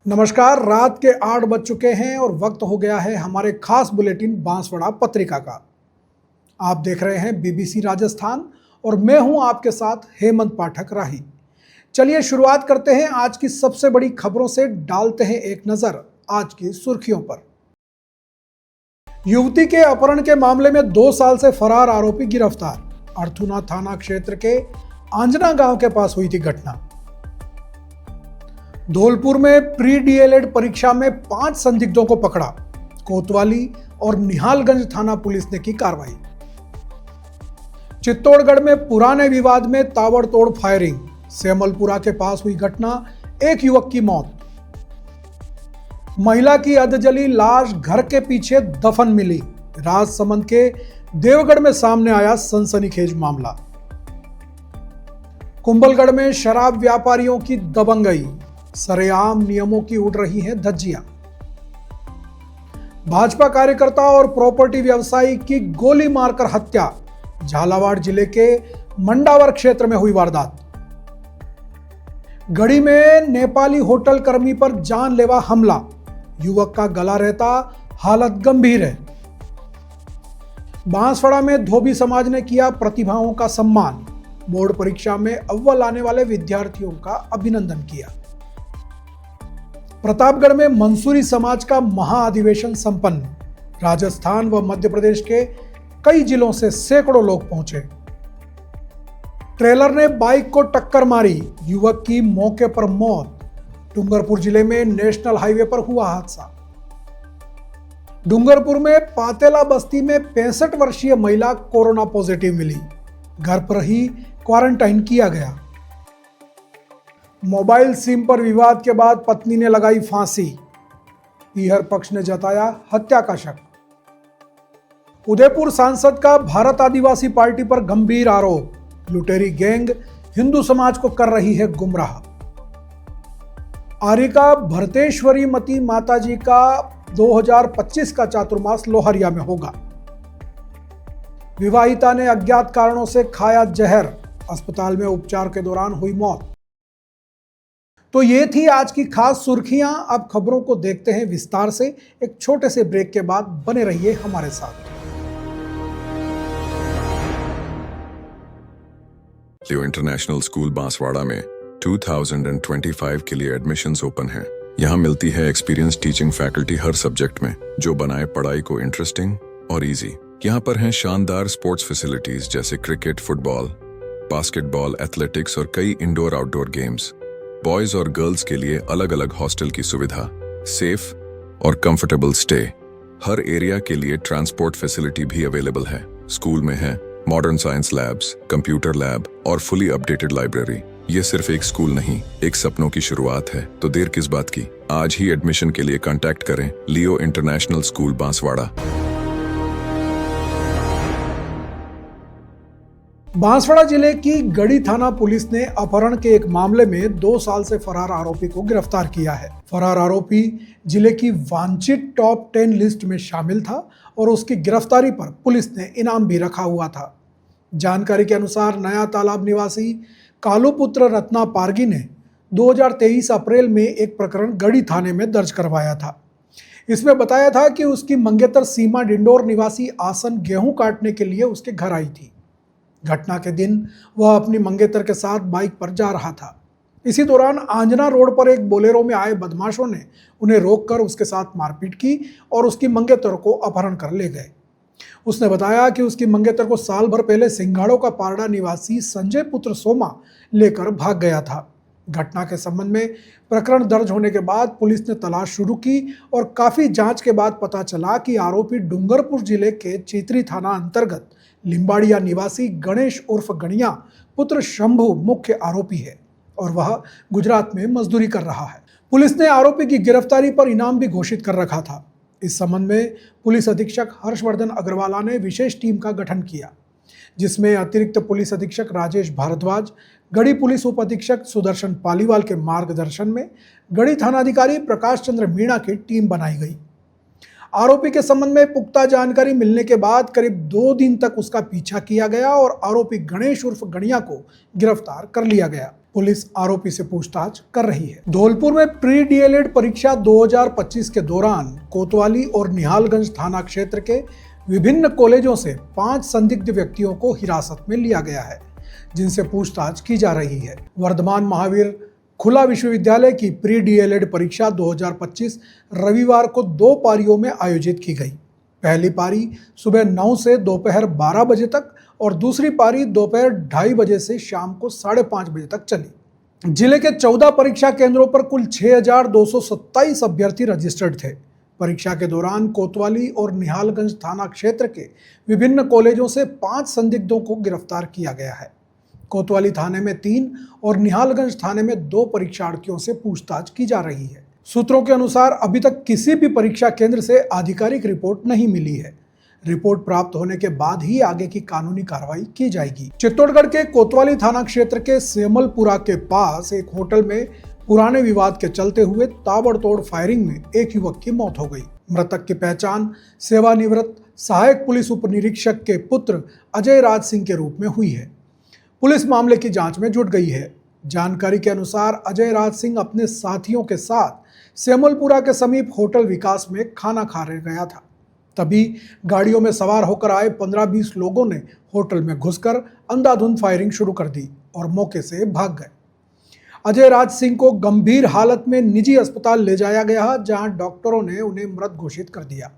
नमस्कार। रात के 8 बज चुके हैं और वक्त हो गया है हमारे खास बुलेटिन बांसवाड़ा पत्रिका का। आप देख रहे हैं बीबीसी राजस्थान और मैं हूं आपके साथ हेमंत पाठक राही। चलिए शुरुआत करते हैं आज की सबसे बड़ी खबरों से। डालते हैं एक नजर आज की सुर्खियों पर। युवती के अपहरण के मामले में 2 साल से फरार आरोपी गिरफ्तार। अर्थुना थाना क्षेत्र के आंजना गांव के पास हुई थी घटना। धौलपुर में प्री डीएलएड परीक्षा में 5 संदिग्धों को पकड़ा। कोतवाली और निहालगंज थाना पुलिस ने की कार्रवाई। चित्तौड़गढ़ में पुराने विवाद में ताबड़तोड़ फायरिंग। सेमलपुरा के पास हुई घटना, एक युवक की मौत। महिला की अधजली लाश घर के पीछे दफन मिली। राजसमंद के देवगढ़ में सामने आया सनसनीखेज मामला। कुंभलगढ़ में शराब व्यापारियों की दबंगई। सरेआम नियमों की उड़ रही हैं धज्जियां। भाजपा कार्यकर्ता और प्रॉपर्टी व्यवसायी की गोली मारकर हत्या। झालावाड़ जिले के मंडावर क्षेत्र में हुई वारदात। गढ़ी में नेपाली होटल कर्मी पर जानलेवा हमला। युवक का गला रहता, हालत गंभीर है। बांसवाड़ा में धोबी समाज ने किया प्रतिभाओं का सम्मान। बोर्ड परीक्षा में अव्वल आने वाले विद्यार्थियों का अभिनंदन किया। प्रतापगढ़ में मंसूरी समाज का महाअधिवेशन संपन्न। राजस्थान व मध्य प्रदेश के कई जिलों से सैकड़ों लोग पहुंचे। ट्रेलर ने बाइक को टक्कर मारी, युवक की मौके पर मौत। डूंगरपुर जिले में नेशनल हाईवे पर हुआ हादसा। डूंगरपुर में पातेला बस्ती में 65 वर्षीय महिला कोरोना पॉजिटिव मिली। घर पर ही क्वारंटाइन किया गया। मोबाइल सिम पर विवाद के बाद पत्नी ने लगाई फांसी। पीहर पक्ष ने जताया हत्या का शक। उदयपुर सांसद का भारत आदिवासी पार्टी पर गंभीर आरोप। लुटेरी गैंग हिंदू समाज को कर रही है गुमराह। आरिका भरतेश्वरी मती माताजी का 2025 का चातुर्मास लोहरिया में होगा। विवाहिता ने अज्ञात कारणों से खाया जहर। अस्पताल में उपचार के दौरान हुई मौत। तो ये थी आज की खास सुर्खियां। अब खबरों को देखते हैं विस्तार से। एक छोटे से ब्रेक के बाद बने रहिए हमारे साथ। लियो इंटरनेशनल स्कूल बांसवाड़ा में 2025 के लिए एडमिशन्स ओपन हैं। यहाँ मिलती है एक्सपीरियंस टीचिंग फैकल्टी हर सब्जेक्ट में, जो बनाए पढ़ाई को इंटरेस्टिंग और इजी। यहाँ पर हैं शानदार स्पोर्ट्स फैसिलिटीज जैसे क्रिकेट, फुटबॉल, बास्केटबॉल, एथलेटिक्स और कई इंडोर आउटडोर गेम्स। बॉयज और गर्ल्स के लिए अलग अलग हॉस्टल की सुविधा, सेफ और कंफर्टेबल स्टे। हर एरिया के लिए ट्रांसपोर्ट फैसिलिटी भी अवेलेबल है। स्कूल में है modern science labs, computer lab और फुली अपडेटेड लाइब्रेरी। ये सिर्फ एक स्कूल नहीं, एक सपनों की शुरुआत है। तो देर किस बात की, आज ही एडमिशन के लिए कांटेक्ट करें लियो इंटरनेशनल स्कूल बांसवाड़ा। बांसवाड़ा जिले की गढ़ी थाना पुलिस ने अपहरण के एक मामले में 2 साल से फरार आरोपी को गिरफ्तार किया है। फरार आरोपी जिले की वांछित टॉप 10 लिस्ट में शामिल था और उसकी गिरफ्तारी पर पुलिस ने इनाम भी रखा हुआ था। जानकारी के अनुसार नया तालाब निवासी कालूपुत्र रत्ना पारगी ने 2023 अप्रैल में एक प्रकरण गढ़ी थाने में दर्ज करवाया था। इसमें बताया था कि उसकी मंगेतर सीमा डिंडोर निवासी आसन गेहूं काटने के लिए उसके घर आई थी। घटना के दिन वह अपनी मंगेतर के साथ बाइक पर जा रहा था। इसी दौरान आंजना रोड पर एक बोलेरो में आए बदमाशों ने उन्हें रोककर उसके साथ मारपीट की और उसकी मंगेतर को अपहरण कर ले गए। उसने बताया कि उसकी मंगेतर को साल भर पहले सिंघाड़ों का पारड़ा निवासी संजय पुत्र सोमा लेकर भाग गया था। घटना के संबंध में प्रकरण दर्ज होने के बाद पुलिस ने तलाश शुरू की और काफ़ी जांच के बाद पता चला कि आरोपी डूंगरपुर जिले के चीतरी थाना अंतर्गत लिंबाड़िया निवासी गणेश उर्फ गणिया पुत्र शंभू मुख्य आरोपी है और वह गुजरात में मजदूरी कर रहा है। पुलिस ने आरोपी की गिरफ्तारी पर इनाम भी घोषित कर रखा था। इस संबंध में पुलिस अधीक्षक हर्षवर्धन अग्रवाला ने विशेष टीम का गठन किया, जिसमें अतिरिक्त पुलिस अधीक्षक राजेश भारद्वाज, गढ़ी पुलिस उप अधीक्षक सुदर्शन पालीवाल के मार्गदर्शन में गढ़ी थानाधिकारी प्रकाश चंद्र मीणा की टीम बनाई गई। आरोपी के संबंध में पुख्ता जानकारी मिलने के बाद करीब 2 दिन तक उसका पीछा किया गया और आरोपी गणेश उर्फ गणिया को गिरफ्तार कर लिया गया। पुलिस आरोपी से पूछताछ कर रही है। धौलपुर में प्री डीएलएड परीक्षा 2025 के दौरान कोतवाली और निहालगंज थाना क्षेत्र के विभिन्न कॉलेजों से 5 संदिग्ध व्यक्तियों को हिरासत में लिया गया है, जिनसे पूछताछ की जा रही है। वर्धमान महावीर खुला विश्वविद्यालय की प्री डीएलएड परीक्षा 2025 रविवार को 2 पारियों में आयोजित की गई। पहली पारी सुबह 9 से दोपहर 12 बजे तक और दूसरी पारी दोपहर 2:30 बजे से शाम को 5:30 बजे तक चली। जिले के 14 परीक्षा केंद्रों पर कुल 6,227 अभ्यर्थी रजिस्टर्ड थे। परीक्षा के दौरान कोतवाली और निहालगंज थाना क्षेत्र के विभिन्न कॉलेजों से 5 संदिग्धों को गिरफ्तार किया गया है। कोतवाली थाने में 3 और निहालगंज थाने में 2 परीक्षार्थियों से पूछताछ की जा रही है। सूत्रों के अनुसार अभी तक किसी भी परीक्षा केंद्र से आधिकारिक रिपोर्ट नहीं मिली है। रिपोर्ट प्राप्त होने के बाद ही आगे की कानूनी कार्रवाई की जाएगी। चित्तौड़गढ़ के कोतवाली थाना क्षेत्र के सेमलपुरा के पास एक होटल में पुराने विवाद के चलते हुए ताबड़तोड़ फायरिंग में एक युवक की मौत हो गई। मृतक की पहचान सेवानिवृत्त सहायक पुलिस उप निरीक्षक के पुत्र अजय राज सिंह के रूप में हुई है। पुलिस मामले की जांच में जुट गई है। जानकारी के अनुसार अजय राज सिंह अपने साथियों के साथ सेमलपुरा के समीप होटल विकास में खाना खाने गया था। तभी गाड़ियों में सवार होकर आए 15-20 लोगों ने होटल में घुसकर अंधाधुंध फायरिंग शुरू कर दी और मौके से भाग गए। अजय राज सिंह को गंभीर हालत में निजी अस्पताल ले जाया गया, जहां डॉक्टरों ने उन्हें मृत घोषित कर दिया।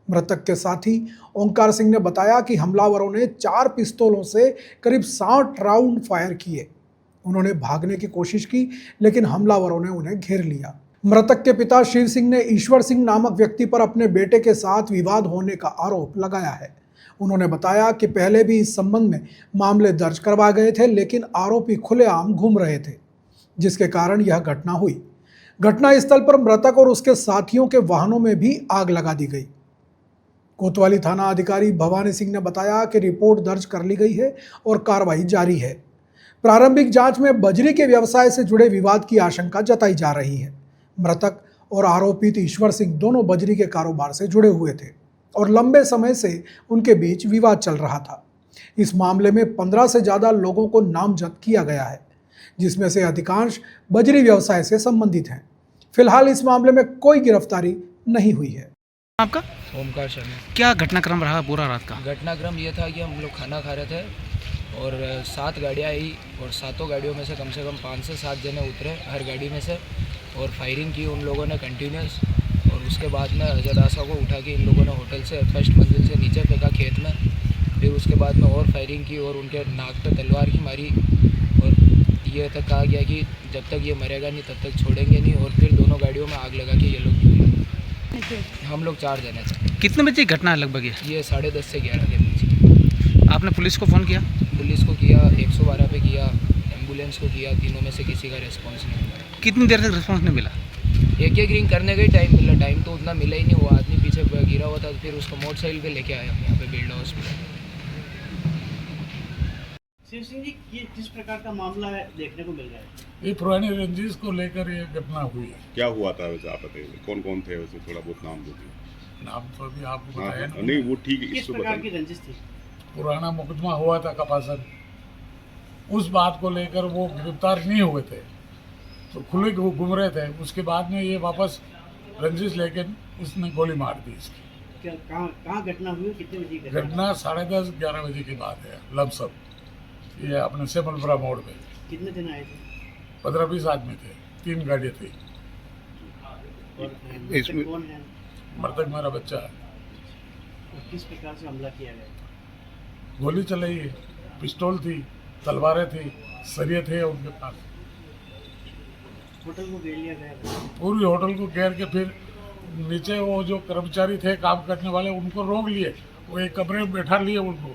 मृतक के साथी ओंकार सिंह ने बताया कि हमलावरों ने 4 पिस्तौलों से करीब 60 राउंड फायर किए। उन्होंने भागने की कोशिश की, लेकिन हमलावरों ने उन्हें घेर लिया। मृतक के पिता शिव सिंह ने ईश्वर सिंह नामक व्यक्ति पर अपने बेटे के साथ विवाद होने का आरोप लगाया है। उन्होंने बताया कि पहले भी इस संबंध में मामले दर्ज करवाए गए थे, लेकिन आरोपी खुलेआम घूम रहे थे, जिसके कारण यह घटना हुई। घटनास्थल पर मृतक और उसके साथियों के वाहनों में भी आग लगा दी गई। कोतवाली थाना अधिकारी भवानी सिंह ने बताया कि रिपोर्ट दर्ज कर ली गई है और कार्रवाई जारी है। प्रारंभिक जांच में बजरी के व्यवसाय से जुड़े विवाद की आशंका जताई जा रही है। मृतक और आरोपित ईश्वर सिंह दोनों बजरी के कारोबार से जुड़े हुए थे और लंबे समय से उनके बीच विवाद चल रहा था। इस मामले में 15 से ज़्यादा लोगों को नामजद किया गया है, जिसमें से अधिकांश बजरी व्यवसाय से संबंधित हैं। फिलहाल इस मामले में कोई गिरफ्तारी नहीं हुई है। आपका ओमकार शर्मा। क्या घटनाक्रम रहा पूरा रात का? घटनाक्रम ये था कि हम लोग खाना खा रहे थे और 7 गाड़ियाँ आई और 7 गाड़ियों में से कम 5 से 7 जने उतरे हर गाड़ी में से और फायरिंग की उन लोगों ने कंटिन्यूस। और उसके बाद में अजय दासा को उठा के इन लोगों ने होटल से फर्स्ट मंजिल से नीचे फेंका खेत में। फिर उसके बाद में और फायरिंग की और उनके नाक पे तलवार की मारी और ये तक कहा गया कि जब तक ये मरेगा नहीं तब तक छोड़ेंगे नहीं। और फिर दोनों गाड़ियों में आग लगा के ये लोग हम लोग 4 जने थे। कितने बजे की घटना है लगभग ये 10:30 से 11 के बीच। आपने पुलिस को फ़ोन किया? पुलिस को किया, 112 पे किया, एम्बुलेंस को किया, तीनों में से किसी का रिस्पांस नहीं मिला। कितनी देर तक रिस्पांस नहीं मिला? एक रिंग करने का ही टाइम मिला। टाइम तो उतना मिला ही नहीं। वो आदमी पीछे गिरा हुआ था, फिर उसको मोटरसाइकिल पे लेके आया यहाँ पे बिल्डा हॉस्पिटल। शिव सिंह जी, ये किस प्रकार का मामला है देखने को मिल रहा है? ये पुरानी रंजिश को लेकर ये घटना हुई है। क्या हुआ था वैसे, आप बताइए कौन कौन थे वैसे, थोड़ा बहुत नाम दो। नाम तो अभी आपको हाँ, बताया नहीं वो ठीक है, किस इसको प्रकार की बताइए। रंजिश थी? पुराना मुकदमा हुआ था कपासन, उस बात को लेकर वो गिरफ्तार नहीं हुए थे तो खुले घूम रहे थे। उसके बाद में ये वापस रंजिश लेके उसने गोली मार दी इसकी। क्या कहाँ घटना हुई? कितने बजे की घटना 10:30-11 बजे की बात है लमसम। ये अपने सेमलपुरा मोड़ पे। कितने दिन आए थे? 15-20 आदमी थे, 3 गाड़ियाँ थी। और मृतक कौन है? मृतक मेरा बच्चा है। और किस प्रकार से हमला किया गया? गोली चलाई, पिस्तौल थी, तलवारें थी, सरिये थे उनके पास। होटल को घेर लिया गया? पूरी होटल को घेर के फिर नीचे वो जो कर्मचारी थे काम करने वाले उनको रोक लिए। वो एक कमरे में बैठा लिए उनको,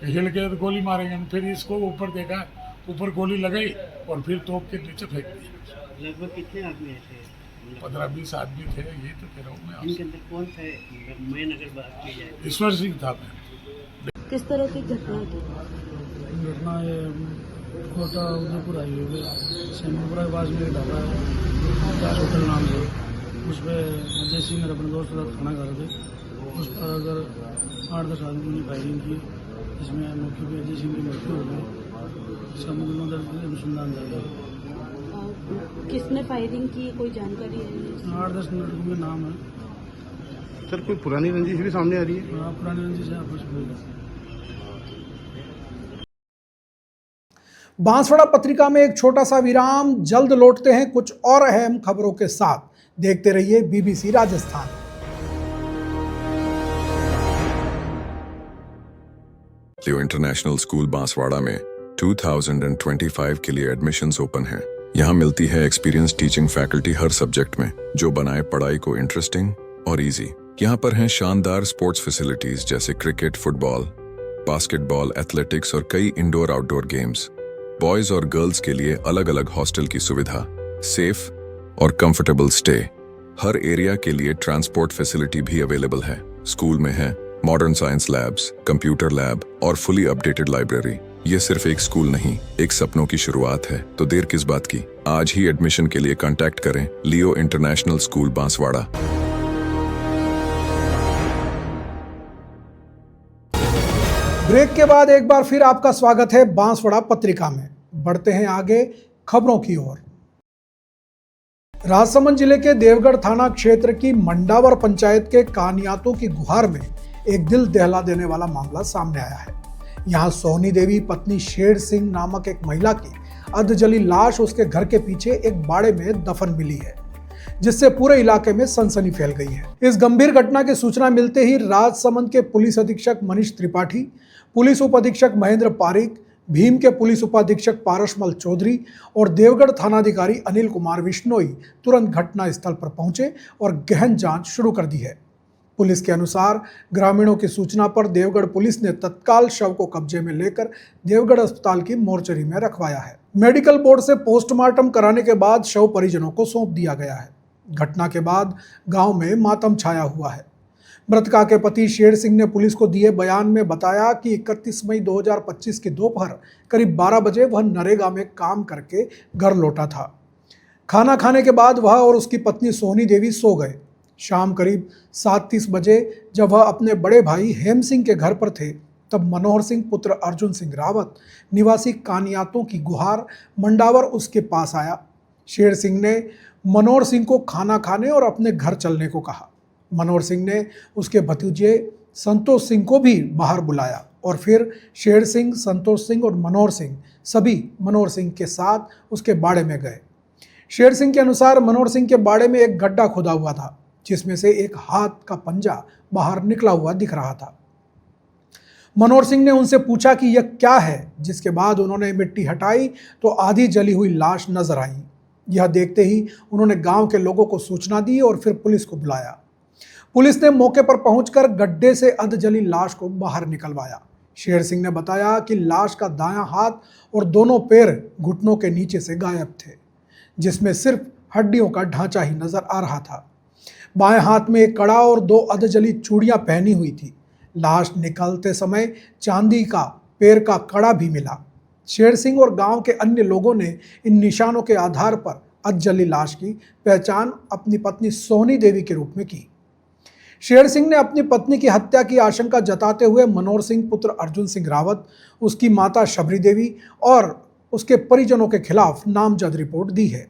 हिल के तो गोली मारेंगे। फिर इसको ऊपर देखा, ऊपर गोली लगाई और फिर तोप के नीचे फेंक दी। लगभग कितने आदमी थे? 15-20 आदमी थे। ये तो कह रहा हूँ मैं इनके अंदर कौन थे? मैं अगर बात की जाए, ईश्वर सिंह था मैं। किस तरह की घटना थी? घटना ये कोटा उदयपुर आई हुई सेमलपुरा के पास में ढाबा है ताज होटल नाम से। उस पर अजय सिंह और अपने दोस्त के साथ खाना खा रहे थे। उस पर अगर 8-10 आदमी ने फायरिंग की, जिसमें मौके पर अजय सिंह की मृत्यु हो गई। इसका मुकदमा दर्ज करके अनुसंधान जारी है। किसने फायरिंग की, कोई जानकारी है? 8-10 मिनट के नाम है। सर कोई पुरानी रंजिश भी सामने आ रही है? हाँ, पुरानी रंजिश है आपस में। बांसवाड़ा पत्रिका में एक छोटा सा विराम, जल्द लौटते हैं कुछ और अहम खबरों के साथ। देखते रहिए BBC राजस्थान। लियो इंटरनेशनल स्कूल बांसवाड़ा में 2025 के लिए एडमिशन्स ओपन हैं। यहाँ मिलती है एक्सपीरियंस टीचिंग फैकल्टी हर सब्जेक्ट में, जो बनाए पढ़ाई को इंटरेस्टिंग और इजी। यहाँ पर हैं शानदार स्पोर्ट्स फैसिलिटीज जैसे क्रिकेट, फुटबॉल, बास्केटबॉल, एथलेटिक्स और कई इंडोर आउटडोर गेम्स। बॉयज और गर्ल्स के लिए अलग अलग हॉस्टल की सुविधा, सेफ और कंफर्टेबल स्टे। हर एरिया के लिए ट्रांसपोर्ट फैसिलिटी भी अवेलेबल है। स्कूल में है modern science labs, computer lab और फुली अपडेटेड लाइब्रेरी। ये सिर्फ एक स्कूल नहीं, एक सपनों की शुरुआत है। तो देर किस बात की, आज ही एडमिशन के लिए कांटेक्ट करें लियो इंटरनेशनल स्कूल बांसवाड़ा। ब्रेक के बाद एक बार फिर आपका स्वागत है बांसवाड़ा पत्रिका में। बढ़ते हैं आगे खबरों की ओर। राजसमंद जिले के देवगढ़ थाना क्षेत्र की मंडावर पंचायत के कानियातों की गुहार में एक दिल दहला देने वाला मामला सामने आया है। यहाँ सोहनी देवी पत्नी शेर सिंह नामक एक महिला की अर्धजली लाश उसके घर के पीछे एक बाड़े में दफन मिली है, जिससे पूरे इलाके में सनसनी फैल गई है। इस गंभीर घटना की सूचना मिलते ही राजसमंद के पुलिस अधीक्षक मनीष त्रिपाठी, पुलिस उप अधीक्षक महेंद्र पारिक, भीम के पुलिस उपाधीक्षक पारसमल चौधरी और देवगढ़ थानाधिकारी अनिल कुमार विश्नोई तुरंत घटना स्थल पर पहुंचे और गहन जांच शुरू कर दी है। पुलिस के अनुसार ग्रामीणों की सूचना पर देवगढ़ पुलिस ने तत्काल शव को कब्जे में लेकर देवगढ़ अस्पताल की मोर्चरी में रखवाया है। मेडिकल बोर्ड से पोस्टमार्टम कराने के बाद शव परिजनों को सौंप दिया गया है। घटना के बाद गांव में मातम छाया हुआ है। मृतका के पति शेर सिंह ने पुलिस को दिए बयान में बताया कि 31 मई 2025 की दोपहर करीब 12 बजे वह नरेगा में काम करके घर लौटा था। खाना खाने के बाद वह और उसकी पत्नी सोहनी देवी सो गए। शाम करीब 7:30 बजे जब वह अपने बड़े भाई हेम सिंह के घर पर थे, तब मनोहर सिंह पुत्र अर्जुन सिंह रावत निवासी कानियातों की गुहार मंडावर उसके पास आया। शेर सिंह ने मनोहर सिंह को खाना खाने और अपने घर चलने को कहा। मनोहर सिंह ने उसके भतीजे संतोष सिंह को भी बाहर बुलाया और फिर शेर सिंह, संतोष सिंह और मनोहर सिंह सभी मनोहर सिंह के साथ उसके बाड़े में गए। शेर सिंह के अनुसार मनोहर सिंह के बाड़े में एक गड्ढा खोदा हुआ था, जिसमें से एक हाथ का पंजा बाहर निकला हुआ दिख रहा था। मनोहर सिंह ने उनसे पूछा कि यह क्या है, जिसके बाद उन्होंने मिट्टी हटाई तो आधी जली हुई लाश नजर आई। यह देखते ही उन्होंने गांव के लोगों को सूचना दी और फिर पुलिस को बुलाया। पुलिस ने मौके पर पहुंचकर गड्ढे से अधजली लाश को बाहर निकलवाया। शेर सिंह ने बताया कि लाश का दायां हाथ और दोनों पैर घुटनों के नीचे से गायब थे, जिसमें सिर्फ हड्डियों का ढांचा ही नजर आ रहा था। बाएं हाथ में एक कड़ा और 2 अधजली चूड़ियां पहनी हुई थी। लाश निकलते समय चांदी का पैर का कड़ा भी मिला। शेर सिंह और गांव के अन्य लोगों ने इन निशानों के आधार पर अधजली लाश की पहचान अपनी पत्नी सोहनी देवी के रूप में की। शेर सिंह ने अपनी पत्नी की हत्या की आशंका जताते हुए मनोहर सिंह पुत्र अर्जुन सिंह रावत, उसकी माता शबरी देवी और उसके परिजनों के खिलाफ नामजद रिपोर्ट दी है।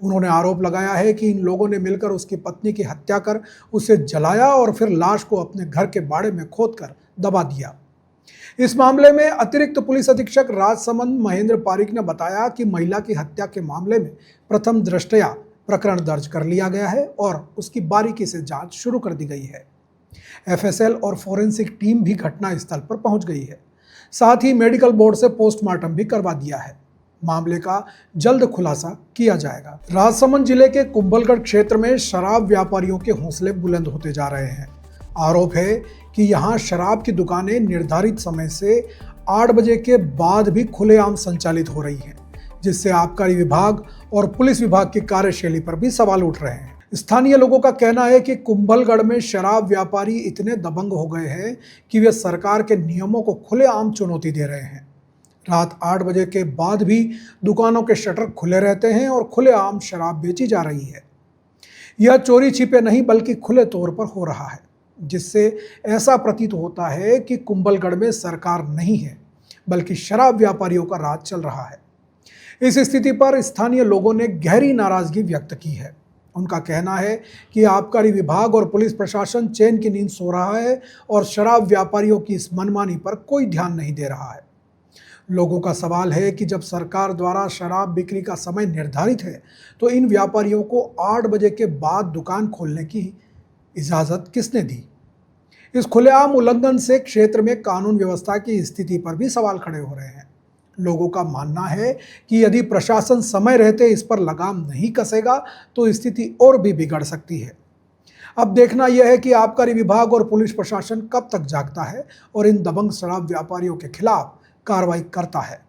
उन्होंने आरोप लगाया है कि इन लोगों ने मिलकर उसकी पत्नी की हत्या कर उसे जलाया और फिर लाश को अपने घर के बाड़े में खोदकर दबा दिया। इस मामले में अतिरिक्त पुलिस अधीक्षक राजसमंद महेंद्र पारिक ने बताया कि महिला की हत्या के मामले में प्रथम दृष्टया प्रकरण दर्ज कर लिया गया है और उसकी बारीकी से जांच शुरू कर दी गई है। FSL और फोरेंसिक टीम भी घटना स्थल पर पहुंच गई है। साथ ही मेडिकल बोर्ड से पोस्टमार्टम भी करवा दिया है। मामले का जल्द खुलासा किया जाएगा। राजसमंद जिले के कुंभलगढ़ क्षेत्र में शराब व्यापारियों के हौसले बुलंद होते जा रहे हैं। आरोप है कि यहां शराब की दुकानें निर्धारित समय से 8 बजे के बाद भी खुलेआम संचालित हो रही हैं, जिससे आबकारी विभाग और पुलिस विभाग की कार्यशैली पर भी सवाल उठ रहे हैं। स्थानीय लोगों का कहना है कि कुंभलगढ़ में शराब व्यापारी इतने दबंग हो गए हैं कि वे सरकार के नियमों को खुलेआम चुनौती दे रहे हैं। रात 8 बजे के बाद भी दुकानों के शटर खुले रहते हैं और खुलेआम शराब बेची जा रही है। यह चोरी छिपे नहीं बल्कि खुले तौर पर हो रहा है, जिससे ऐसा प्रतीत होता है कि कुंभलगढ़ में सरकार नहीं है बल्कि शराब व्यापारियों का राज चल रहा है। इस स्थिति पर स्थानीय लोगों ने गहरी नाराजगी व्यक्त की है। उनका कहना है कि आबकारी विभाग और पुलिस प्रशासन चैन की नींद सो रहा है और शराब व्यापारियों की इस मनमानी पर कोई ध्यान नहीं दे रहा है। लोगों का सवाल है कि जब सरकार द्वारा शराब बिक्री का समय निर्धारित है तो इन व्यापारियों को 8 बजे के बाद दुकान खोलने की इजाज़त किसने दी? इस खुलेआम उल्लंघन से क्षेत्र में कानून व्यवस्था की स्थिति पर भी सवाल खड़े हो रहे हैं। लोगों का मानना है कि यदि प्रशासन समय रहते इस पर लगाम नहीं कसेगा तो स्थिति और भी बिगड़ सकती है। अब देखना यह है कि आबकारी विभाग और पुलिस प्रशासन कब तक जागता है और इन दबंग शराब व्यापारियों के खिलाफ कार्रवाई करता है,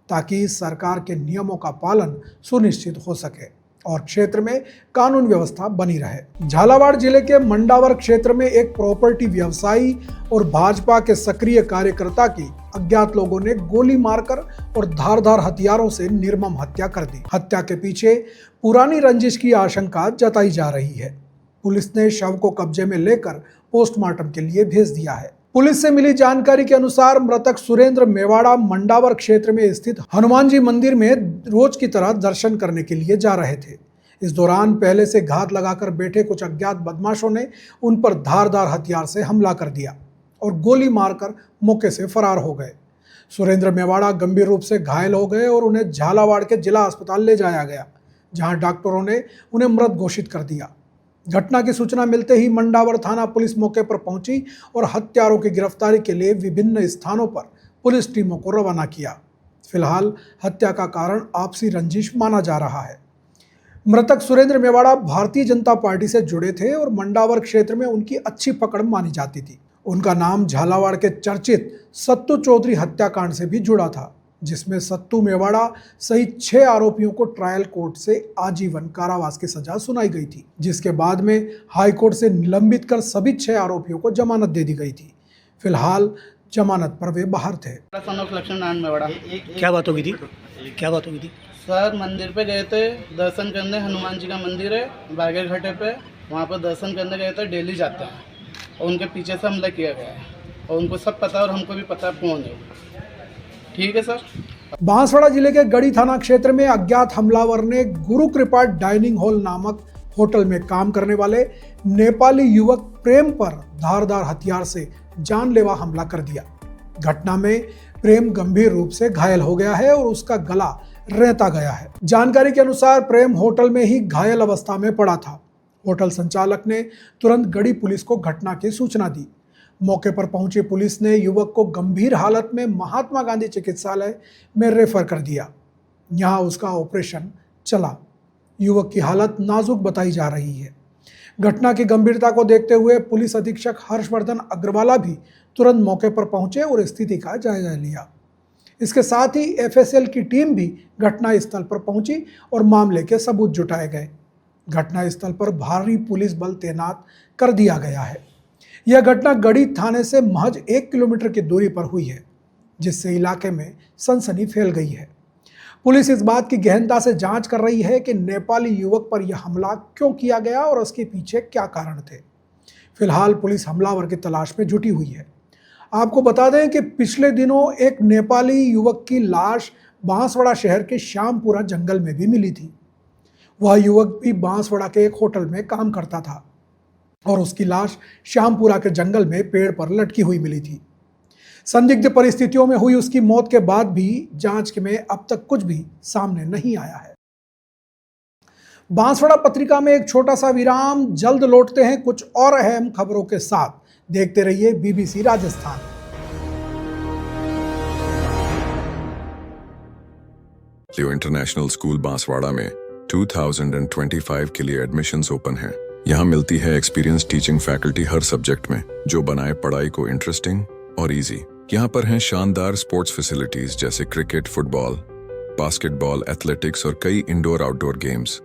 ताकि सरकार के नियमों का पालन सुनिश्चित हो सके और क्षेत्र में कानून व्यवस्था बनी रहे। झालावाड़ जिले के मंडावर क्षेत्र में एक प्रॉपर्टी व्यवसायी और भाजपा के सक्रिय कार्यकर्ता की अज्ञात लोगों ने गोली मारकर और धारदार हथियारों से निर्मम हत्या कर दी। हत्या के पीछे पुरानी रंजिश की आशंका जताई जा रही है। पुलिस ने शव को कब्जे में लेकर पोस्टमार्टम के लिए भेज दिया है। पुलिस से मिली जानकारी के अनुसार मृतक सुरेंद्र मेवाड़ा मंडावर क्षेत्र में स्थित हनुमान जी मंदिर में रोज की तरह दर्शन करने के लिए जा रहे थे। इस दौरान पहले से घात लगाकर बैठे कुछ अज्ञात बदमाशों ने उन पर धारदार हथियार से हमला कर दिया और गोली मारकर मौके से फरार हो गए। सुरेंद्र मेवाड़ा गंभीर रूप से घायल हो गए और उन्हें झालावाड़ के जिला अस्पताल ले जाया गया, जहां डॉक्टरों ने उन्हें मृत घोषित कर दिया। घटना की सूचना मिलते ही मंडावर थाना पुलिस मौके पर पहुंची और हत्यारों की गिरफ्तारी के लिए विभिन्न स्थानों पर पुलिस टीमों को रवाना किया। फिलहाल हत्या का कारण आपसी रंजिश माना जा रहा है। मृतक सुरेंद्र मेवाड़ा भारतीय जनता पार्टी से जुड़े थे और मंडावर क्षेत्र में उनकी अच्छी पकड़ मानी जाती थी। उनका नाम झालावाड़ के चर्चित सत्तू चौधरी हत्याकांड से भी जुड़ा था, जिसमें सत्तू मेवाड़ा सहित 6 आरोपियों को ट्रायल कोर्ट से आजीवन कारावास की सजा सुनाई गई थी, जिसके बाद में हाई कोर्ट से निलंबित कर सभी 6 आरोपियों को जमानत दे दी गई थी। फिलहाल जमानत पर वे बाहर थे। Son of Lakshman Narayan Mewada. क्या बात होगी थी? क्या बात होगी थी? सर मंदिर पे गए थे दर्शन करने, हनुमान जी का मंदिर है बागे घाटे पे, वहाँ पर दर्शन करने गए थे, डेली जाते हैं और उनके पीछे से हमला किया गया है और उनको सब पता है और हमको भी पता है कौन है। ठीक है सर। बांसवाड़ा जिले के गढ़ी थाना क्षेत्र में अज्ञात हमलावर ने गुरु कृपा डाइनिंग हॉल नामक होटल में काम करने वाले नेपाली युवक प्रेम पर धारदार हथियार से जानलेवा हमला कर दिया। घटना में प्रेम गंभीर रूप से घायल हो गया है और उसका गला रेता गया है। जानकारी के अनुसार प्रेम होटल में ही घायल अवस्था में पड़ा था। होटल संचालक ने तुरंत गढ़ी पुलिस को घटना की सूचना दी। मौके पर पहुंची पुलिस ने युवक को गंभीर हालत में महात्मा गांधी चिकित्सालय में रेफर कर दिया। यहां उसका ऑपरेशन चला। युवक की हालत नाजुक बताई जा रही है। घटना की गंभीरता को देखते हुए पुलिस अधीक्षक हर्षवर्धन अग्रवाला भी तुरंत मौके पर पहुंचे और स्थिति का जायजा लिया। इसके साथ ही एफएसएल की टीम भी घटनास्थल पर पहुंची और मामले के सबूत जुटाए गए। घटनास्थल पर भारी पुलिस बल तैनात कर दिया गया है। यह घटना गढ़ी थाने से महज 1 किलोमीटर की दूरी पर हुई है, जिससे इलाके में सनसनी फैल गई है। पुलिस इस बात की गहनता से जांच कर रही है कि नेपाली युवक पर यह हमला क्यों किया गया और उसके पीछे क्या कारण थे। फिलहाल पुलिस हमलावर की तलाश में जुटी हुई है। आपको बता दें कि पिछले दिनों एक नेपाली युवक की लाश बांसवाड़ा शहर के श्यामपुरा जंगल में भी मिली थी। वह युवक भी बांसवाड़ा के एक होटल में काम करता था और उसकी लाश श्यामपुरा के जंगल में पेड़ पर लटकी हुई मिली थी। संदिग्ध परिस्थितियों में हुई उसकी मौत के बाद भी जांच में अब तक कुछ भी सामने नहीं आया है। बांसवाड़ा पत्रिका में एक छोटा सा विराम, जल्द लौटते हैं कुछ और अहम खबरों के साथ। देखते रहिए बीबीसी राजस्थान। लियो इंटरनेशनल स्कूल बांसवाड़ा में 2025 के लिए एडमिशन्स ओपन हैं। यहाँ मिलती है एक्सपीरियंस टीचिंग फैकल्टी हर सब्जेक्ट में, जो बनाए पढ़ाई को इंटरेस्टिंग और इजी। यहाँ पर हैं शानदार स्पोर्ट्स फैसिलिटीज जैसे क्रिकेट, फुटबॉल, बास्केटबॉल, एथलेटिक्स और कई इंडोर आउटडोर गेम्स।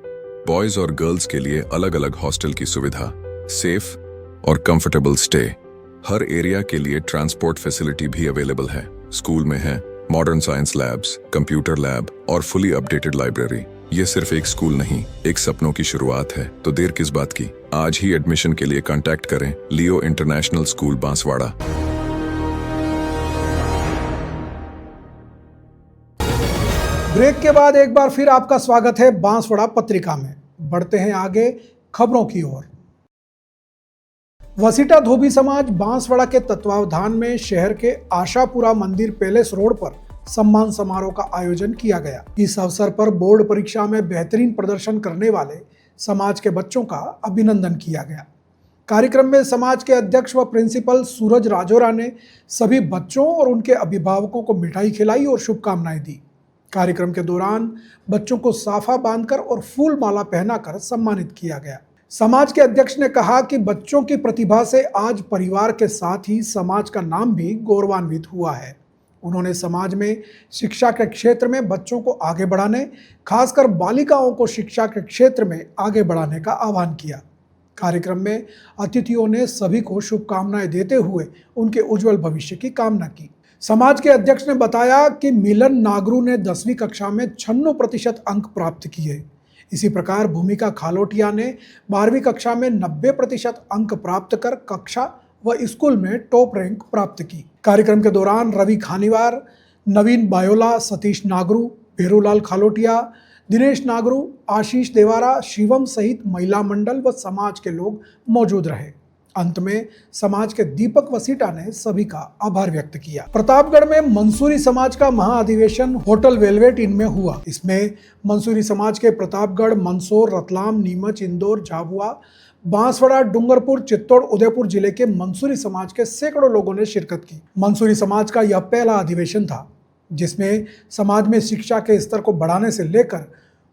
बॉयज और गर्ल्स के लिए अलग अलग हॉस्टल की सुविधा, सेफ और कंफर्टेबल स्टे। हर एरिया के लिए ट्रांसपोर्ट फैसिलिटी भी अवेलेबल है। स्कूल में है modern science labs, computer lab और फुली अपडेटेड लाइब्रेरी। ये सिर्फ एक स्कूल नहीं, एक सपनों की शुरुआत है। तो देर किस बात की, आज ही एडमिशन के लिए कांटेक्ट करें लियो इंटरनेशनल स्कूल बांसवाड़ा। ब्रेक के बाद एक बार फिर आपका स्वागत है बांसवाड़ा पत्रिका में। बढ़ते हैं आगे खबरों की ओर। वसीटा धोबी समाज बांसवाड़ा के तत्वावधान में शहर के आशापुरा मंदिर पैलेस रोड पर सम्मान समारोह का आयोजन किया गया। इस अवसर पर बोर्ड परीक्षा में बेहतरीन प्रदर्शन करने वाले समाज के बच्चों का अभिनंदन किया गया। कार्यक्रम में समाज के अध्यक्ष व प्रिंसिपल सूरज राजोरा ने सभी बच्चों और उनके अभिभावकों को मिठाई खिलाई और शुभकामनाएं दी। कार्यक्रम के दौरान बच्चों को साफा बांधकर और फूल माला पहनाकर सम्मानित किया गया। समाज के अध्यक्ष ने कहा कि बच्चों की प्रतिभा से आज परिवार के साथ ही समाज का नाम भी गौरवान्वित हुआ है। उन्होंने समाज में शिक्षा के क्षेत्र में बच्चों को आगे बढ़ाने, खासकर बालिकाओं को शिक्षा के क्षेत्र में आगे बढ़ाने का आह्वान किया। कार्यक्रम में अतिथियों ने सभी को शुभकामनाएं देते हुए उनके उज्जवल भविष्य की कामना की। समाज के अध्यक्ष ने बताया कि मिलन नागरू ने 10वीं कक्षा में 96% अंक प्राप्त किए। इसी प्रकार भूमिका खालोटिया ने 12वीं कक्षा में 90% अंक प्राप्त कर कक्षा व स्कूल में टॉप रैंक प्राप्त की। कार्यक्रम के दौरान रवि खानीवार, नवीन बायोला, सतीश नागरू, भेरूलाल खालोटिया, दिनेश नागरू, आशीष देवारा, शिवम सहित महिला मंडल व समाज के लोग मौजूद रहे। अंत में समाज के दीपक वसीटा ने सभी का आभार व्यक्त किया। प्रतापगढ़ में मंसूरी समाज का महाअधिवेशन होटल वेलवेट इन में हुआ। इसमें मंसूरी समाज के प्रतापगढ़, मंदसौर, रतलाम, नीमच, इंदौर, झाबुआ, बांसवाड़ा, डूंगरपुर, चित्तौड़, उदयपुर जिले के मंसूरी समाज के सैकड़ों लोगों ने शिरकत की। मंसूरी समाज का यह पहला अधिवेशन था जिसमें समाज में शिक्षा के स्तर को बढ़ाने से लेकर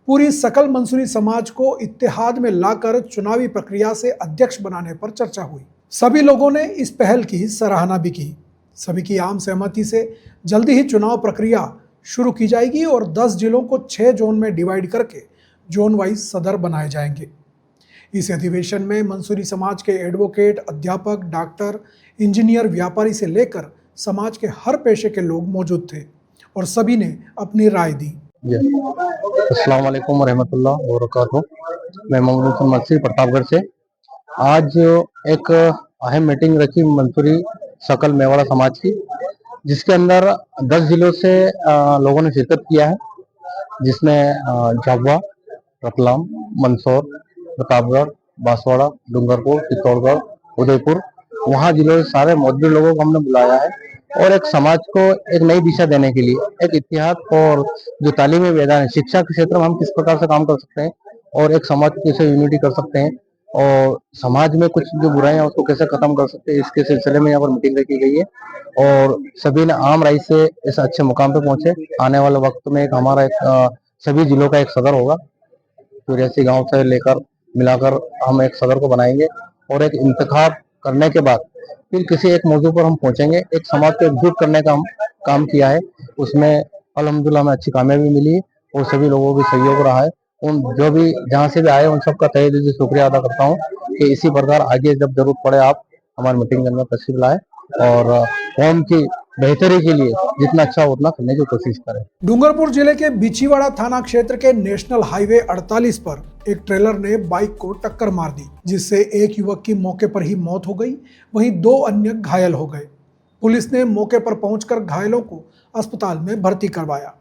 पूरी सकल मंसूरी समाज को इत्तेहाद में लाकर चुनावी प्रक्रिया से अध्यक्ष बनाने पर चर्चा हुई। सभी लोगों ने इस पहल की सराहना भी की। सभी की आम सहमति से जल्दी ही चुनाव प्रक्रिया शुरू की जाएगी और 10 जिलों को 6 जोन में डिवाइड करके जोन वाइज सदर बनाए जाएंगे। इस अधिवेशन में मंसूरी समाज के एडवोकेट, अध्यापक, डॉक्टर, इंजीनियर, व्यापारी से लेकर समाज के हर पेशे के लोग मौजूद थे और सभी ने अपनी राय दी। अस्सलाम वालेकुम रहमतुल्लाह व बरकातहू। मैं मोहम्मद मंसूरी प्रतापगढ़ से। आज एक अहम मीटिंग रखी मंसूरी सकल मेवाड़ा समाज की, जिसके अंदर 10 जिलों से लोगों ने शिरकत किया है, जिसमें झाबुआ, रतलाम, मंदसौर, प्रतापगढ़, बांसवाड़ा, डूंगरपुर, चित्तौड़गढ़, उदयपुर, वहाँ जिलों से सारे मौजूद लोगों को हमने बुलाया है और एक समाज को एक नई दिशा देने के लिए एक इतिहाद और जो तालीमी मैदान है, शिक्षा के क्षेत्र में हम किस प्रकार से काम कर सकते हैं और एक समाज को कैसे यूनिटी कर सकते हैं और समाज में कुछ जो बुराइयां उसको कैसे खत्म कर सकते हैं, इसके सिलसिले में यहाँ पर मीटिंग रखी गई है और सभी ने आम राय से इस अच्छे मुकाम पे पहुंचे। आने वाले वक्त में एक हमारा सभी जिलों का एक सदर होगा, 84 गाँव से लेकर मिलाकर हम एक सदर को बनाएंगे और एक इंतखाब करने के बाद फिर किसी एक मौजू पर हम पहुंचेंगे। एक समाज को एकजुट करने का हम काम किया है, उसमें अल्हम्दुलिल्लाह हमें अच्छी कामयाबी मिली है और सभी लोगों का सहयोग रहा है। उन जो भी जहां से भी आए उन सबका तहे दिल से शुक्रिया अदा करता हूं कि इसी प्रकार आगे जब जरूरत पड़े आप हमारे मीटिंग के अंदर तशरीफ लाए और कौम की बेहतरी के लिए जितना अच्छा उतना करने की कोशिश करें। डूंगरपुर जिले के बिछीवाड़ा थाना क्षेत्र के नेशनल हाईवे 48 पर एक ट्रेलर ने बाइक को टक्कर मार दी, जिससे एक युवक की मौके पर ही मौत हो गई, वहीं 2 अन्य घायल हो गए। पुलिस ने मौके पर पहुंचकर घायलों को अस्पताल में भर्ती करवाया।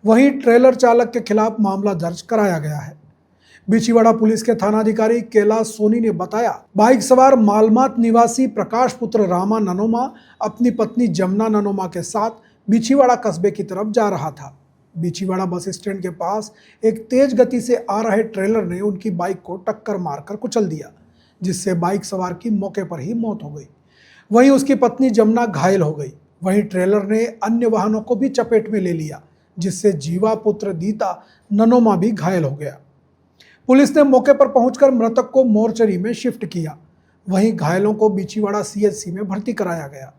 वहीं ट्रेलर चालक के खिलाफ मामला दर्ज कराया गया है। बिछीवाड़ा पुलिस के थानाधिकारी कैलाश सोनी ने बताया, बाइक सवार मालमात निवासी प्रकाश पुत्र रामा ननोमा अपनी पत्नी जमुना ननोमा के साथ बिछीवाड़ा कस्बे की तरफ जा रहा था। बिछीवाड़ा बस स्टैंड के पास एक तेज गति से आ रहे ट्रेलर ने उनकी बाइक को टक्कर मारकर कुचल दिया, जिससे बाइक सवार की मौके पर ही मौत हो गई। वहीं उसकी पत्नी जमुना घायल हो गई। वहीं ट्रेलर ने अन्य वाहनों को भी चपेट में ले लिया, जिससे जीवा पुत्र दीता ननोमा भी घायल हो गया। पुलिस ने मौके पर पहुंचकर मृतक को मोर्चरी में शिफ्ट किया। वहीं घायलों को बिछीवाड़ा CHC में भर्ती कराया गया।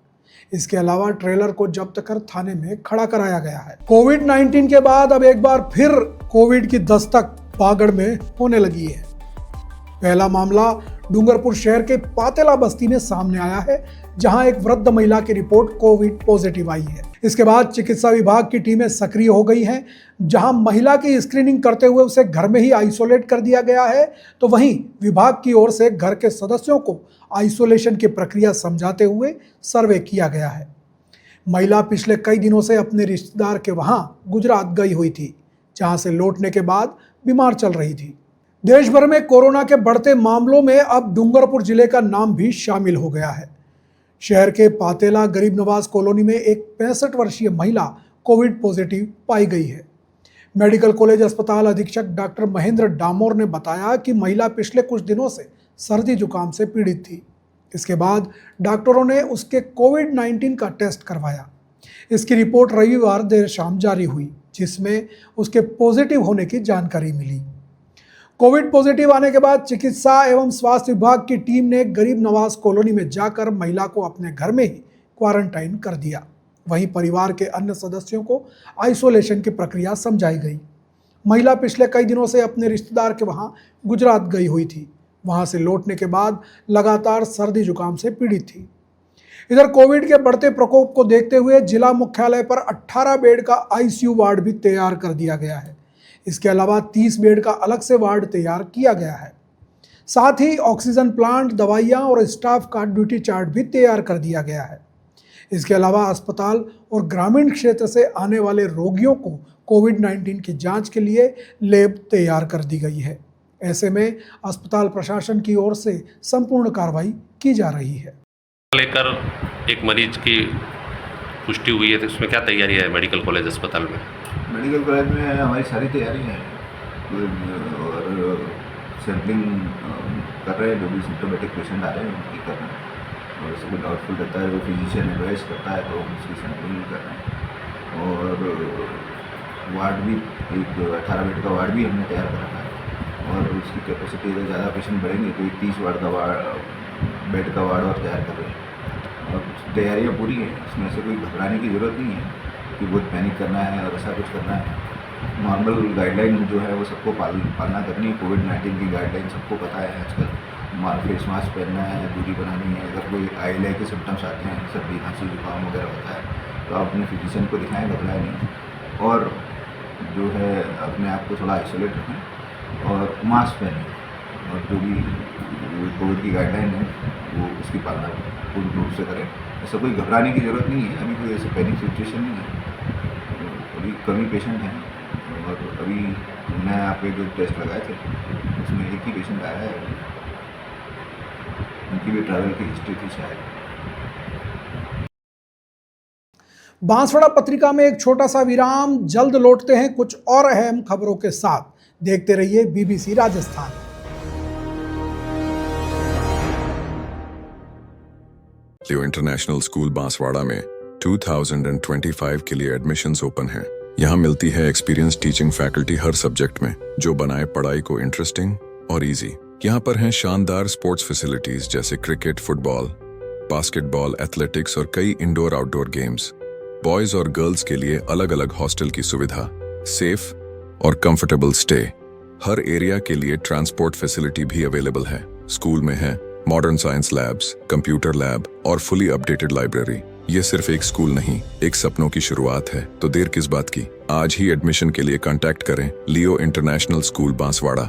इसके अलावा ट्रेलर को जब्त कर थाने में खड़ा कराया गया है। कोविड-19 के बाद अब एक बार फिर कोविड की दस्तक पागड़ में होने लगी है। पहला मामला डूंगरपुर शहर के पातेला बस्ती में सामने आया है, जहां एक वृद्ध महिला की रिपोर्ट कोविड पॉजिटिव आई है। इसके बाद चिकित्सा विभाग की टीमें सक्रिय हो गई हैं, जहां महिला की स्क्रीनिंग करते हुए उसे घर में ही आइसोलेट कर दिया गया है, तो वहीं विभाग की ओर से घर के सदस्यों को आइसोलेशन की प्रक्रिया समझाते हुए सर्वे किया गया है। महिला पिछले कई दिनों से अपने रिश्तेदार के वहां गुजरात गई हुई थी, जहां से लौटने के बाद बीमार चल रही थी। देश भर में कोरोना के बढ़ते मामलों में अब डूंगरपुर जिले का नाम भी शामिल हो गया है। शहर के पातेला गरीब नवाज कॉलोनी में एक 65 वर्षीय महिला कोविड पॉजिटिव पाई गई है। मेडिकल कॉलेज अस्पताल अधीक्षक डॉक्टर महेंद्र डामोर ने बताया कि महिला पिछले कुछ दिनों से सर्दी जुकाम से पीड़ित थी। इसके बाद डॉक्टरों ने उसके कोविड-19 का टेस्ट करवाया। इसकी रिपोर्ट रविवार देर शाम जारी हुई, जिसमें उसके पॉजिटिव होने की जानकारी मिली। कोविड पॉजिटिव आने के बाद चिकित्सा एवं स्वास्थ्य विभाग की टीम ने गरीब नवाज कॉलोनी में जाकर महिला को अपने घर में ही क्वारंटाइन कर दिया। वहीं परिवार के अन्य सदस्यों को आइसोलेशन की प्रक्रिया समझाई गई। महिला पिछले कई दिनों से अपने रिश्तेदार के वहां गुजरात गई हुई थी। वहां से लौटने के बाद लगातार सर्दी जुकाम से पीड़ित थी। इधर कोविड के बढ़ते प्रकोप को देखते हुए जिला मुख्यालय पर 18 बेड का आईसीयू वार्ड भी तैयार कर दिया गया है। इसके अलावा 30 बेड का अलग से वार्ड तैयार किया गया है। साथ ही ऑक्सीजन प्लांट, दवाइयां और स्टाफ का ड्यूटी चार्ट भी तैयार कर दिया गया है। इसके अलावा अस्पताल और ग्रामीण क्षेत्र से आने वाले रोगियों को कोविड-19 की जांच के लिए लैब तैयार कर दी गई है। ऐसे में अस्पताल प्रशासन की ओर से संपूर्ण कार्रवाई की जा रही है। लेकर एक मरीज की पुष्टि हुई है, तो उसमें क्या तैयारी है मेडिकल कॉलेज अस्पताल में? मेडिकल कॉलेज में हमारी सारी तैयारी है और सैम्पलिंग कर रहे हैं। जो भी सिम्टोमेटिक पेशेंट आ रहे हैं उनकी कर रहे हैं, और उसको डाउटफुल रहता है वो फिजिशियन एडवाइस करता है तो उसकी सैम्पलिंग कर रहे हैं। और वार्ड भी एक 18 बेड का वार्ड भी हमने तैयार कर रखा है, और उसकी कैपेसिटी अगर ज़्यादा पेशेंट बढ़ेंगे तो 30 बेड का वार्ड और तैयार कर रहे हैं। और तैयारियाँ पूरी हैं, इसमें से कोई घबराने की ज़रूरत नहीं है कि बहुत पैनिक करना है और ऐसा कुछ करना है। नॉर्मल गाइडलाइन जो है वो सबको पालना करनी है। कोविड-19 की गाइडलाइन सबको पता है आजकल। फेस मास्क पहनना है, दूरी बनानी है। अगर कोई आइले के सिम्टम्स आते हैं, सर्दी खांसी जुकाम वगैरह होता है, तो आप अपने फिजिशियन को दिखाएं, घबराएं नहीं। और जो है अपने आप को थोड़ा आइसोलेट रखें और मास्क पहनें, और जो भी कोविड की गाइडलाइन है वो उसकी पालना पूर्ण रूप से करें। ऐसा कोई घबराने की ज़रूरत नहीं है। अभी कोई ऐसे पैनिक सिचुएशन नहीं है। अभी कमी पेशेंट हैं, और अभी मैं आपके जो टेस्ट लगाए थे उसमें एक ही पेशेंट आया है। उनकी भी ट्रैवल की हिस्ट्री थी शायद। बांसवाड़ा पत्रिका में एक छोटा सा विराम, जल्द लौटते हैं कुछ और अहम खबरों के साथ। देखते रहिए बीबीसी राजस्थान। लियो इंटरनेशनल स्कूल बांसवाड़ा में 2025 के लिए एडमिशन्स ओपन हैं। यहाँ मिलती है एक्सपीरियंस टीचिंग फैकल्टी हर सब्जेक्ट में, जो बनाए पढ़ाई को इंटरेस्टिंग और इजी। यहाँ पर हैं शानदार स्पोर्ट्स फैसिलिटीज जैसे क्रिकेट, फुटबॉल, बास्केटबॉल, एथलेटिक्स और कई इंडोर आउटडोर गेम्स। बॉयज और गर्ल्स के लिए अलग अलग हॉस्टल की सुविधा, सेफ और कंफर्टेबल स्टे। हर एरिया के लिए ट्रांसपोर्ट फैसिलिटी भी अवेलेबल है। स्कूल में है modern science labs, computer lab और फुली अपडेटेड लाइब्रेरी। ये सिर्फ एक स्कूल नहीं, एक सपनों की शुरुआत है। तो देर किस बात की, आज ही एडमिशन के लिए कांटेक्ट करें लियो इंटरनेशनल स्कूल बांसवाड़ा।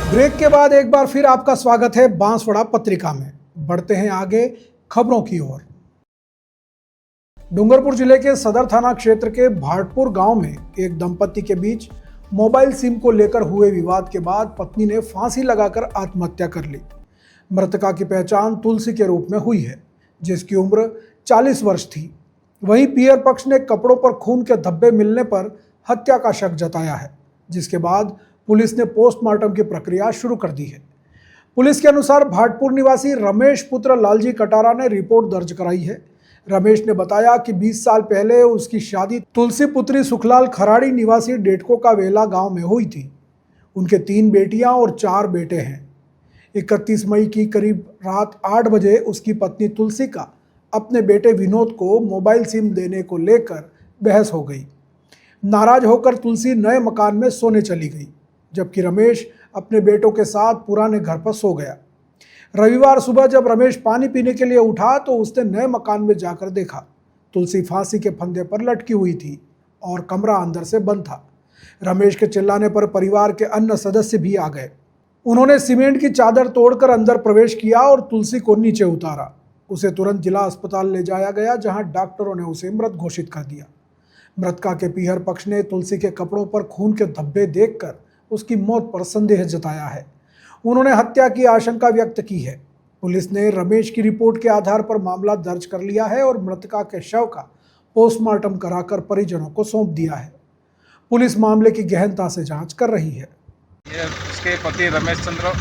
ब्रेक के बाद एक बार फिर आपका स्वागत है बांसवाड़ा पत्रिका में। बढ़ते हैं आगे खबरों की ओर। डूंगरपुर जिले के सदर थाना क्षेत्र के भाटपुर गांव में एक दंपति के बीच मोबाइल सिम को लेकर हुए विवाद के बाद पत्नी ने फांसी लगाकर आत्महत्या कर ली। मृतका की पहचान तुलसी के रूप में हुई है, जिसकी उम्र 40 वर्ष थी। वहीं पियर पक्ष ने कपड़ों पर खून के धब्बे मिलने पर हत्या का शक जताया है, जिसके बाद पुलिस ने पोस्टमार्टम की प्रक्रिया शुरू कर दी है। पुलिस के अनुसार भाटपुर निवासी रमेश पुत्र लालजी कटारा ने रिपोर्ट दर्ज कराई है। रमेश ने बताया कि 20 साल पहले उसकी शादी तुलसी पुत्री सुखलाल खराड़ी निवासी डेटको का वेला गांव में हुई थी। उनके 3 बेटियां और 4 बेटे हैं। 31 मई की करीब रात 8 बजे उसकी पत्नी तुलसी का अपने बेटे विनोद को मोबाइल सिम देने को लेकर बहस हो गई। नाराज होकर तुलसी नए मकान में सोने चली गई, जबकि रमेश अपने बेटों के साथ पुराने घर पर सो गया। रविवार सुबह जब रमेश पानी पीने के लिए उठा तो उसने नए मकान में जाकर देखा तुलसी फांसी के फंदे पर लटकी हुई थी और कमरा अंदर से बंद था। रमेश के चिल्लाने पर परिवार के अन्य सदस्य भी आ गए। उन्होंने सीमेंट की चादर तोड़कर अंदर प्रवेश किया और तुलसी को नीचे उतारा। उसे तुरंत जिला अस्पताल ले जाया गया, जहां डॉक्टरों ने उसे मृत घोषित कर दिया। मृतका के पीहर पक्ष ने तुलसी के कपड़ों पर खून के धब्बे देखकर उसकी मौत पर संदेह जताया है। उन्होंने हत्या की आशंका व्यक्त की है। पुलिस ने रमेश की रिपोर्ट के आधार पर मामला दर्ज कर लिया है और मृतका के शव का पोस्टमार्टम कराकर परिजनों को सौंप दिया है। पुलिस मामले की गहनता से जांच कर रही है। इसके पति रमेश चंद्र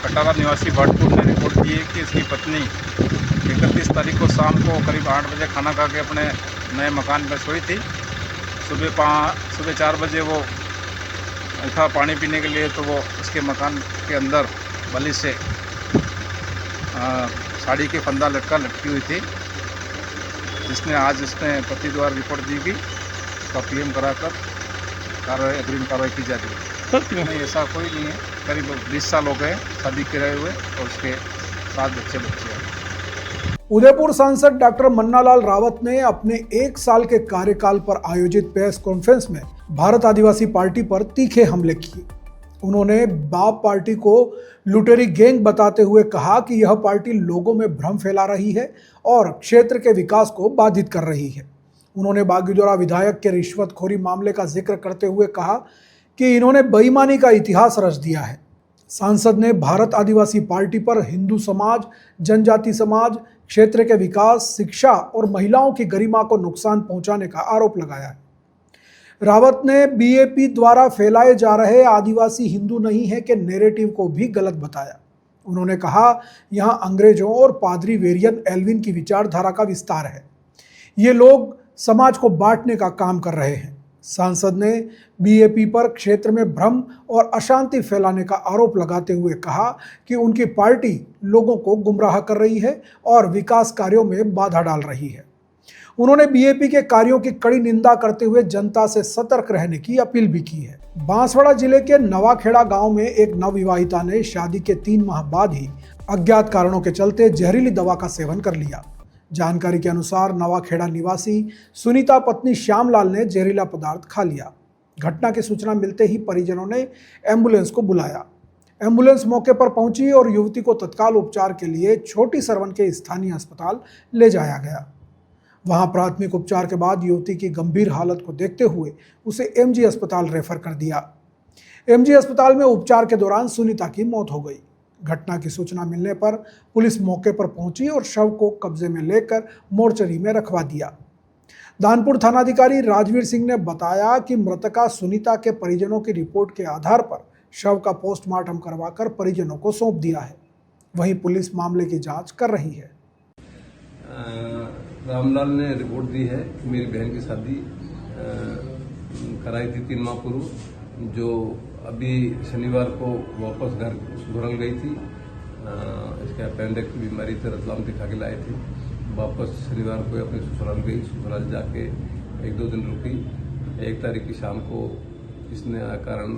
कटारा निवासी भटपुर ने रिपोर्ट दी है कि इसकी पत्नी 31 तारीख को शाम को करीब 8 बजे खाना खा के अपने नए मकान पर सोई थी। सुबह 4 बजे वो उठा पानी पीने के लिए, तो वो उसके मकान के अंदर बली से साड़ी के फंदा लटकी हुई थी, जिसने आज उसने पति द्वारा रिपोर्ट दी गई। उसका पीएम कराकर अग्रिम कार्रवाई की जा रही है। नहीं, ऐसा कोई नहीं है। करीब 20 साल हो गए शादी कराए हुए और उसके 7 बच्चे हैं। उदयपुर सांसद डॉक्टर मन्नालाल रावत ने अपने 1 साल के कार्यकाल पर आयोजित प्रेस कॉन्फ्रेंस में भारत आदिवासी पार्टी पर तीखे हमले किए। उन्होंने बाप पार्टी को लुटेरी गैंग बताते हुए कहा कि यह पार्टी लोगों में भ्रम फैला रही है और क्षेत्र के विकास को बाधित कर रही है। उन्होंने बागीदोरा विधायक के रिश्वतखोरी मामले का जिक्र करते हुए कहा कि इन्होंने बेईमानी का इतिहास रच दिया है। सांसद ने भारत आदिवासी पार्टी पर हिंदू समाज, जनजाति समाज, क्षेत्र के विकास, शिक्षा और महिलाओं की गरिमा को नुकसान पहुंचाने का आरोप लगाया है। रावत ने बीएपी द्वारा फैलाए जा रहे आदिवासी हिंदू नहीं है के नैरेटिव को भी गलत बताया। उन्होंने कहा, यहां अंग्रेजों और पादरी वेरियन एल्विन की विचारधारा का विस्तार है। ये लोग समाज को बांटने का काम कर रहे हैं। सांसद ने बीएपी पर क्षेत्र में भ्रम और अशांति फैलाने का आरोप लगाते हुए कहा कि उनकी पार्टी लोगों को गुमराह कर रही है और विकास कार्यों में बाधा डाल रही है। उन्होंने बीएपी के कार्यों की कड़ी निंदा करते हुए जनता से सतर्क रहने की अपील भी की है। बांसवाड़ा जिले के नवाखेड़ा गांव में एक नवविवाहिता ने शादी के 3 माह बाद ही अज्ञात कारणों के चलते जहरीली दवा का सेवन कर लिया। जानकारी के अनुसार नवाखेड़ा निवासी सुनीता पत्नी श्यामलाल ने जहरीला पदार्थ खा लिया। घटना की सूचना मिलते ही परिजनों ने एम्बुलेंस को बुलाया। एम्बुलेंस मौके पर पहुंची और युवती को तत्काल उपचार के लिए छोटी सरवन के स्थानीय अस्पताल ले जाया गया। वहां प्राथमिक उपचार के बाद युवती की गंभीर हालत को देखते हुए उसे एमजी अस्पताल रेफर कर दिया। एमजी अस्पताल में उपचार के दौरान सुनीता की मौत हो गई। घटना की सूचना मिलने पर पुलिस मौके पर पहुंची और शव को कब्जे में लेकर मोर्चरी में रखवा दिया। दानपुर थानाधिकारी राजवीर सिंह ने बताया कि मृतका सुनीता के परिजनों की रिपोर्ट के आधार पर शव का पोस्टमार्टम करवाकर परिजनों को सौंप दिया है। वहीं पुलिस मामले की जांच कर रही है। रामलाल ने रिपोर्ट दी है कि मेरी बहन की शादी कराई थी 3 माह पूर्व, जो अभी शनिवार को वापस घर ससुराल गई थी। इसके अपेंडिक्स की बीमारी थी, रतलाम दिखा के लाए थे। वापस शनिवार को अपने ससुराल गई। ससुराल जाके 1-2 दिन रुकी। 1 तारीख की शाम को इसने कारण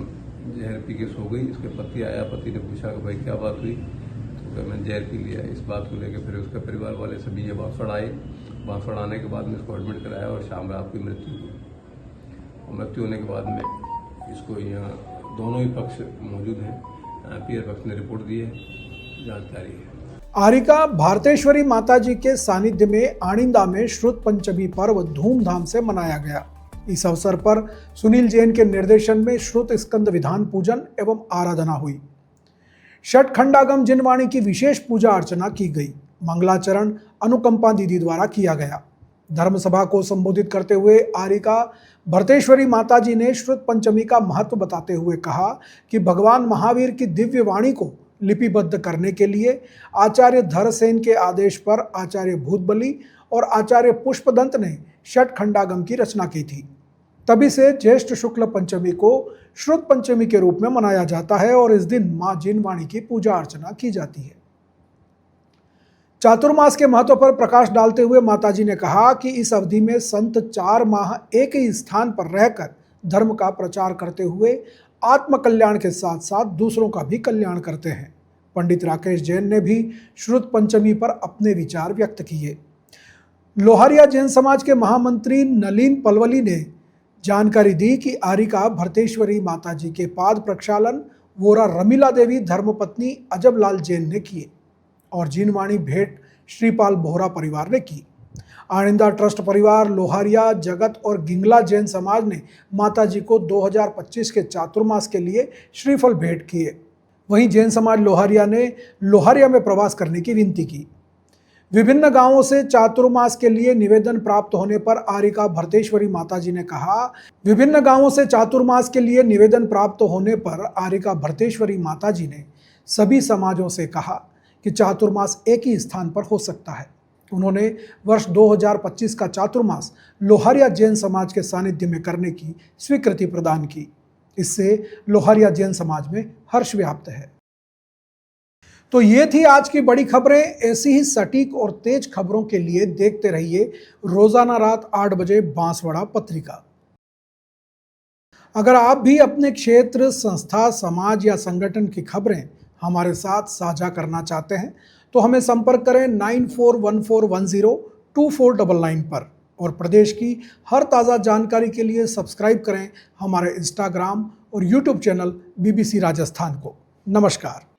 जहर पी के सो गई। उसके पति आया, पति ने पूछा कि भाई क्या बात हुई, तो मैंने जहर पी लिया। इस बात को लेकर फिर उसके परिवार वाले सभी ये बांसवाड़ा आए। बांसवाड़ा आने के बाद में इसको एडमिट कराया और शाम रात की मृत्यु हुई। और मृत्यु होने के बाद में इसको यहाँ दोनों ही पक्ष मौजूद हैं। पीएम पक्ष ने रिपोर्ट दी है, जांच जारी है। आरिका भारतेश्वरी माताजी के सानिध्य में आनिंदा में श्रुत पंचमी पर्व धूमधाम से मनाया गया। इस अवसर पर सुनील जैन के निर्देशन में श्रुत स्कंद विधान पूजन एवं आराधना हुई। षटखंडागम जिनवाणी की विशेष पूजा अर्चना की गई। मंगलाचरण अनुकंपा दीदी द्वारा किया गया। धर्मसभा को संबोधित करते हुए आरिका भरतेश्वरी माताजी ने श्रुत पंचमी का महत्व बताते हुए कहा कि भगवान महावीर की दिव्य वाणी को लिपिबद्ध करने के लिए आचार्य धरसेन के आदेश पर आचार्य भूतबली और आचार्य पुष्पदंत ने षटखंडागम की रचना की थी। तभी से ज्येष्ठ शुक्ल पंचमी को श्रुत पंचमी के रूप में मनाया जाता है और इस दिन मां जिनवाणी की पूजा अर्चना की जाती है। चातुर्मास के महत्व पर प्रकाश डालते हुए माताजी ने कहा कि इस अवधि में संत 4 माह एक ही स्थान पर रहकर धर्म का प्रचार करते हुए आत्म कल्याण के साथ साथ दूसरों का भी कल्याण करते हैं। पंडित राकेश जैन ने भी श्रुत पंचमी पर अपने विचार व्यक्त किए। लोहारिया जैन समाज के महामंत्री नलिन पलवली ने जानकारी दी कि आरिका भरतेश्वरी माताजी के पाद प्रक्षालन वोरा रमीला देवी धर्मपत्नी अजबलाल जैन ने किए और जीनवाणी भेंट श्रीपाल बोहरा परिवार ने की। आनंदा ट्रस्ट परिवार, लोहारिया, जगत और गिंगला जैन समाज ने माताजी को 2025 के चातुर्मास के लिए श्रीफल भेंट किए। वहीं जैन समाज लोहारिया ने लोहारिया में प्रवास करने की विनती की। विभिन्न गांवों से चातुर्मास के लिए निवेदन प्राप्त होने पर आरिका भरतेश्वरी माताजी ने कहा, विभिन्न गांवों से चातुर्मास के लिए निवेदन प्राप्त होने पर आरिका भरतेश्वरी माताजी ने सभी समाजों से कहा कि चातुर्मास एक ही स्थान पर हो सकता है। उन्होंने वर्ष 2025 का चातुर्मास लोहारिया जैन समाज के सानिध्य में करने की स्वीकृति प्रदान की। इससे लोहारिया जैन समाज में हर्ष व्याप्त है। तो ये थी आज की बड़ी खबरें। ऐसी ही सटीक और तेज खबरों के लिए देखते रहिए रोजाना रात 8 बजे बांसवाड़ा पत्रिका। अगर आप भी अपने क्षेत्र, संस्था, समाज या संगठन की खबरें हमारे साथ साझा करना चाहते हैं तो हमें संपर्क करें 9414102499 पर और प्रदेश की हर ताज़ा जानकारी के लिए सब्सक्राइब करें हमारे इंस्टाग्राम और यूट्यूब चैनल BBC राजस्थान को। नमस्कार।